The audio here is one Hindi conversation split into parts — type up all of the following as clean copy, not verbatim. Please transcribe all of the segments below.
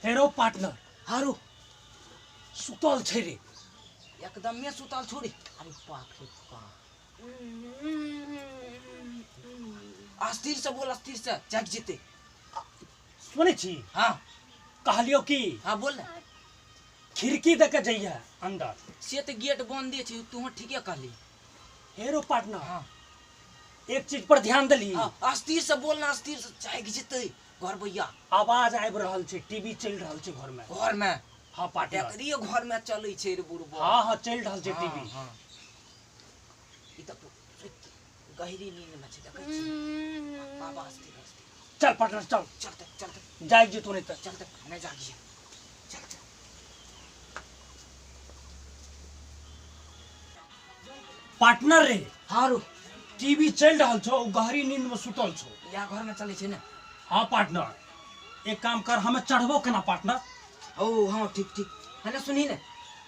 हेरो पार्टनर हारो सुतल छे रे एकदम में सुतल छोड़ी। अरे बाप रे बाप, अस्थिर से बोल, अस्थिर से जाग जेते। सुने छी हाँ कहलियो की हाँ बोल ना। खिड़की दे के जइया अंदर से तो गेट बंद छे, तू ठीके कहली। हेरो पार्टनर हाँ एक चीज पर ध्यान दली। हाँ अस्थिर से बोल ना, अस्थिर से जाग जेते घर भैया। आवाज आबि रहल छे, टीवी चल रहल छे घर में। घर में हाँ पार्टनर एकरियो घर में चलै छे रे बुढ़बो। हाँ हाँ चल रहल छे टीवी। हाँ ई त गहरी नींद में छे, देखै छी बाबा। अस्थिर अस्थिर चल पार्टनर चल चलते चलते जाग जे तू नहीं तो चलते, नहीं जागिए चलते। पार्टनर रे हारो टीवी चल रहल छो, गहरी नींद में सुतल छो। या घर में चले छे ना। हाँ पार्टनर एक काम कर, हमें चढ़बो केना पार्टनर। ओ हाँ ठीक ठीक है ना, सुनी ना।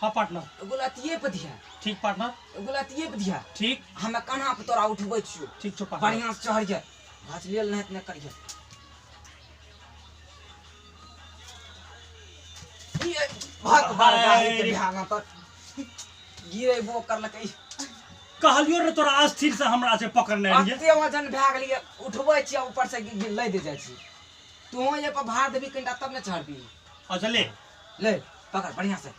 हाँ पार्टनर गुलातिये पे दिया, ठीक पार्टनर गुलातिये पे दिया। ठीक हमें कान्हा पे तोरा उठबै छियो। ठीक छो पार्टनर बढ़िया से चढ़ जा, घास लेल नहीं न करिए। भाग भाग गाड़ी के ध्यान पर गिरे वो कर लकै। कहलियो रे तोरा अस्थिर से हमरा से पकड़ने रहिए। अते वजन भाग लिए, उठबै छियै ऊपर से लै दे जाइ छी। तू ये पर भार देबी कनिटा तब न चढ़बी। अच्छा ले ले पकड़ बढ़िया से,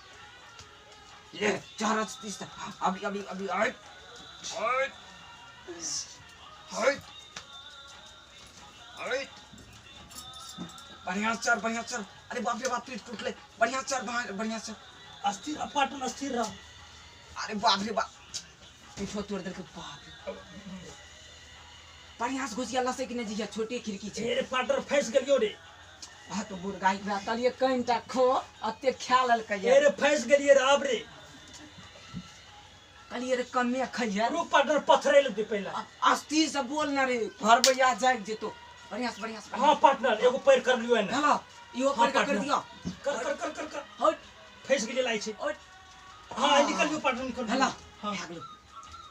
ले चढ़ तीस। अभी अभी अभी हट हट हट हट, बढ़िया से चढ़, बढ़िया से चढ़। अरे बाप रे बाप, पीठ टूट ले। बढ़िया से चढ़, बढ़िया से। अस्थिर पार्टनर अस्थिर रह। अरे बाप रे बाप, पीठो तोड़ दे के। बाप रे बढ़िया से घुसिया लसे कि नहीं जिया, छोटी खिड़की छे। अरे पार्टनर फंस गेलियो रे। हां तो बुढ़ गाय के तलिए कनिटा खो, अते खा ललकै। अरे फंस गेलिए रे अब रे। कहलिए रे कमे खइया। रुक पार्टनर पथरे ले दे पहला। अस्थिर से बोल ना रे, घर भैया जाग जेतो। बढ़िया से बढ़िया से। हां पार्टनर एगो पैर कर लियो ने। हेलो इहो हाँ, कर दियो। कर कर कर कर कर हट फंस गेलिए लाई छे। हट हां निकल जो पार्टनर निकल। हेलो हां भाग लो।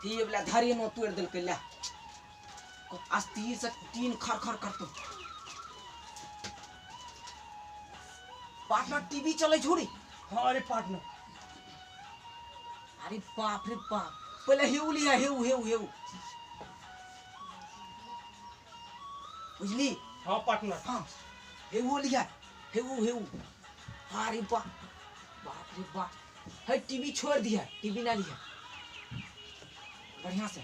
ये वाला धरी नो तोड़ देल के। ला अस्थिर से तीन खर खर करतो। पार्टनर टीवी चले छोड़ी। हां अरे पार्टनर अरे बाप रे बाप, पहले हेउ लिया, हेउ हेउ हेउ बुझली। हां पार्टनर हाँ हेउ लिया, हेउ हेउ। अरे बाप, बाप रे बाप। है टीवी छोड़ दिया, टीवी ना लिया। बढ़िया से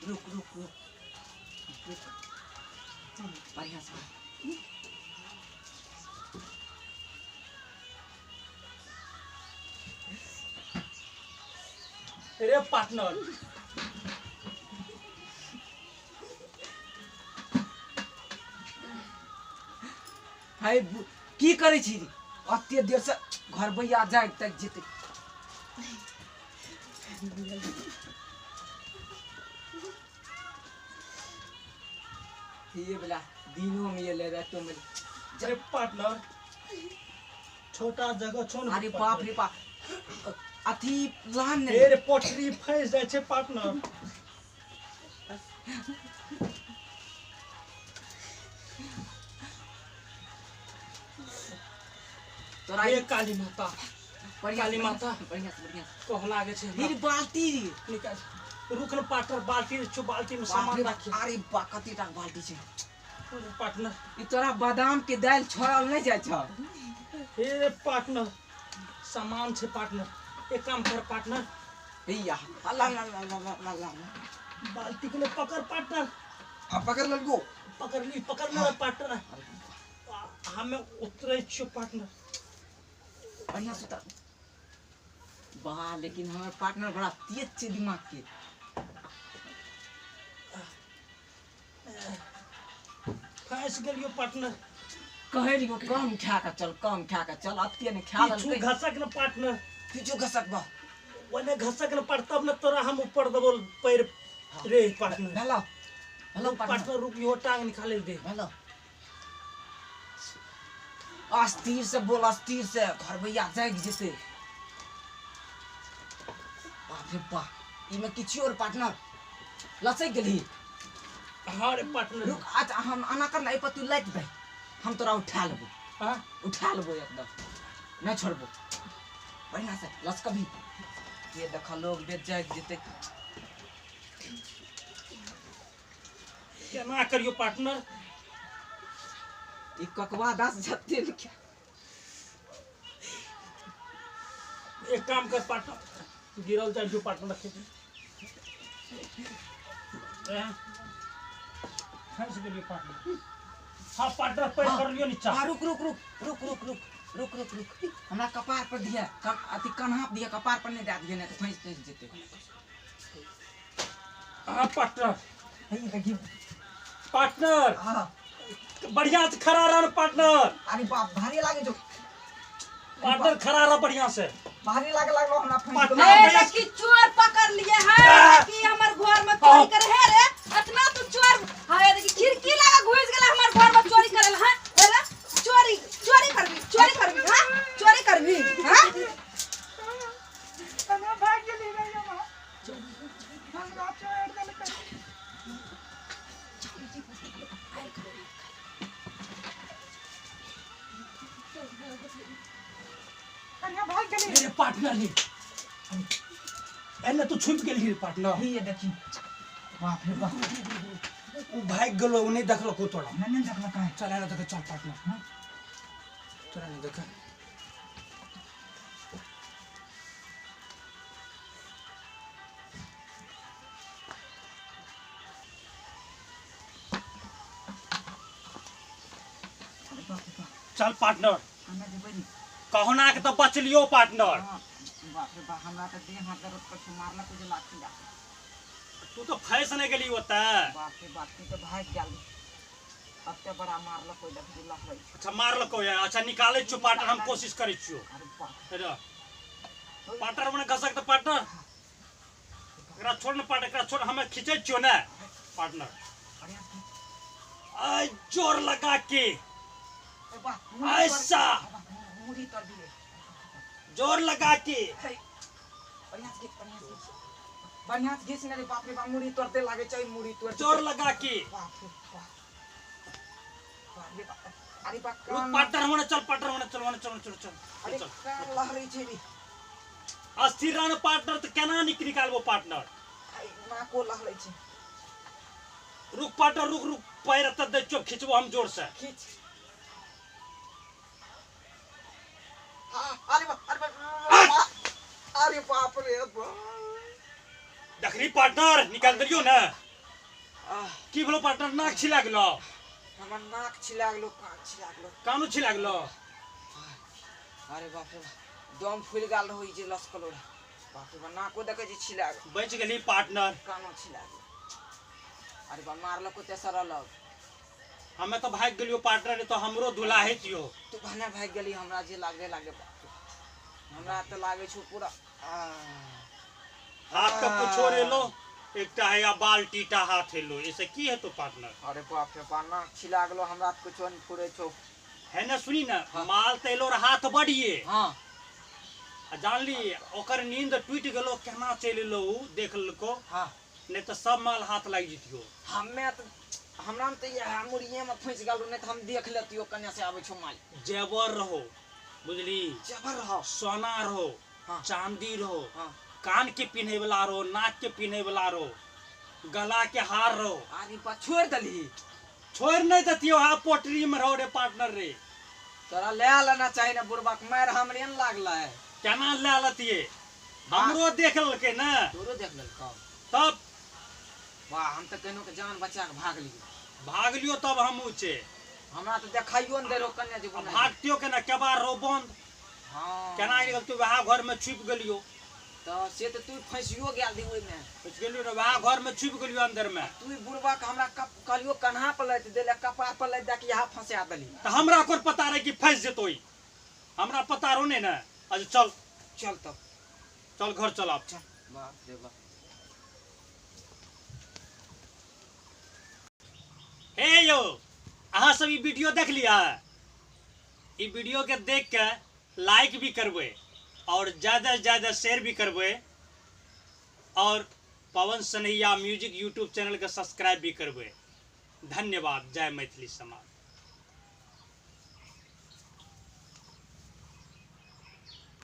रुक रुक रुक, बढ़िया से। अरे पार्टनर है की करे छी रे? अते देर से घर भैया जाग तक जेते। ये वाला दिनों में ये ले रहा तो मेरे। अरे पार्टनर छोटा जगह छो न। अरे बाप रे बाप, अथी लान ने। अरे पटरी फंस जाय छे पार्टनर। तोरा ये काली माता, बढ़िया काली माता बढ़िया से बढ़िया से। कह लागे छे। फिर बाल्टी रे। निकाल रुक न पार्टनर, बाल्टी छो, बाल्टी में सामान रखी। अरे बा कति टा बाल्टी छे। अरे पार्टनर ई तोरा बादाम के दाल छोड़ल नहीं जाय छ। हे पार्टनर सामान छे पार्टनर। एक काम कर पार्टनर, भैया ला ला ला ला ला ला बाल्टी के लिए पकड़ पार्टनर। अब पकड़ ललगो। पकड़ ले पार्टनर। हमें उतरे छो पार्टनर। बढ़िया से उतर। वाह लेकिन हमारे पार्टनर बड़ा तेज छे दिमाग के। फंस गेलियो पार्टनर। कहे लियो कम खा के चल, कम खा के चल। अत्ते ने खा पीछू ललकै। घसक न पार्टनर। पीछू घसक बा। ओने घसक न पड़, तब न तोरा हम ऊपर देबो पैर रे पार्टनर। हेलो हेलो पार्टनर रुक, यो टांग निकाले दे। हेलो अस्थिर से बोल, अस्थिर से। घर भैया जाग जेते। बाप रे बाप, इमे किछि और पार्टनर लसक गेली। हाँ रे पार्टनर रुक आज हम आना कर ना, ए पर तू लाइट दे, हम तोरा उठा लेबो। हाँ उठा लेबो एकदम नहीं छोड़बो बढ़िया से लसकबी ये देख लोग बेच जाए जेते केना करियो पार्टनर ई ककवा दास जते न क्या एक काम कर पार्टनर गिरल जाए जो पार्टनर रखे फंस गेलियो पार्टनर हाँ पार्टनर पैर कर लियो नीचा हां रुक रुक रुक रुक रुक रुक रुक रुक रुक हमरा कपार पर दिया अति कन्हा पर दिया कपार पर नहीं दे दिए नहीं तो फंस जेते हाँ पार्टनर हे देखी पार्टनर हां बढ़िया से खड़ा रहा पार्टनर अरे बाप भारी लागे जो पार्टनर खड़ा रहा बढ़िया से भारी लागे लागलो हमरा फंस पार्टनर गेलो बढ़िया कि चोर पकड़ लिए है कि हमर घर में चोरी करे है रे इतना तू चोर है देखी खिड़की लगा घुस गेला हमर घर में चोरी करल है रे चोरी चोरी करबी हां चोरी करबी हां कना भाग गेली रे मां हमरा चोर देल कना भाग गेली मेरे पार्टनर ने एने तो छुप गेली रे पार्टनर ये देखी बाप रे बाप उ भाग गेलो नहीं देखलो को तोड़ा नहीं देखला काहे चल ना देख चल पार्टनर हां चल ना देख चल पार्टनर हमरा जेबै नी कहना के तो बच लियो पार्टनर बाप रे बाप हमरा त देह हाथ दर्द कर मारला कुछ लाठी जा तू तो फैस नहीं गेली होता बाप रे बाप तू तो भाग गेल अत्ते बड़ा मारला कोई देख दिला है अच्छा मार लको है अच्छा निकाले छु पार्टनर हम कोशिश करै छियो अरे बाप हेलो पार्टनर मने घसक त पार्टनर एकरा छोड़ न पार्टनर एकरा छोड़ हमें खींचे छियो ना पार्टनर बढ़िया आई जोर लगा के ए बाप ऐसा मुड़ी तर दिए जोर लगा के बढ़िया से बढ़िया से घिस रे बाप रे बाप मुड़ी तोड़ते लागे चाहिए मुड़ी तोड़ जोर लगा के बाप रे बाप बाप रे बाप अरे बाप रुक पार्टनर मने चल पार्टनर मने चल चल अरे चल कान लहरी छै रे अस्थिर रहने पार्टनर तो केना निकालबो पार्टनर ना को लहरी छै रुक पार्टनर रुक रुक पैर त दे चोप खींचबो हम जोर से खींच अरे बाप रे देखली पार्टनर निकाल दियो ना की बोलो पार्टनर नाक छिला गेलो हमर नाक छिला गेलो कान छिला गेलो कानो छिला गेलो अरे बाप रे दम फूल गेल होई जे लसकलो रे बाप रे नाको देखे जे छिला गेल बच गेली पार्टनर कानो छिला गेल अरे बा मारलो को तेसर लग हमें तो भाग गेलियो पार्टनर तो हमरो दुलाहे छियो तू भने भाग गेली हमरा जे लागे हमरा त लागे छु पूरा हाथ का कुछो रे लो एकटा है या बाल्टीटा हाथ है लो ऐसे की है तो पार्टनर अरे बाप रे पाना छिला गेलो हमरा त कुछो न फुरे छौ है ना सुनी ना हाँ। माल तेलो रे हाथ बढ़िए हां जान ली ओकर नींद टूट गेलो केना चल लो देख लको हां नहीं तो सब माल हाथ लग जितियो हमें त हमरा त ये मुड़िए में फंस गेल नहीं त हम देख लेतियो कन्या से आबै छौ माल जेवर रहो बुझली जबर रहो सोना रहो हाँ। चांदी रहो हां कान के पिन्हे वाला रहो नाक के पिन्हे वाला रहो गला के हार रहो अरे बा छोड़ दली छोड़ नहीं देतियो हा पोटरी में रहो रे पार्टनर रे तोरा ले लेना चाहिए ना बुरबाक मार हमरे न लागला है केना ले लतिए हमरो देख लके ना तोरो देख ललका तब वाह हम त केनो के जान बचा के भाग लियो भाग लियो तब हम ऊंचे हमरा त देखाइयो न दे रो कन्या जी अब भागतियो केना केबार रहो बंद हां केना निकल तू वहाँ घर में छुप गेलियो तो से त तू फंसियो गेल दी ओइ में फंस गेलियो रे वहाँ घर में छुप गेलियो अंदर में तू बुरबा के हमरा कलियो कन्हा पर लैत देले कपार पर लैत दे के यहां फंसा देली तो हमरा कोन पता रहे कि फंस जेतोई हमरा पता रो ने ना आज चल चल तब चल घर चल आप बाप रे बाप हे यो अहाँ सब ई वीडियो देख लिया ई वीडियो के देख के लाइक भी करबे और ज़्यादा से ज़्यादा शेयर भी करबे और पवन सनैया म्यूजिक यूट्यूब चैनल के सब्सक्राइब भी करबे। धन्यवाद। जय मैथिली समाज।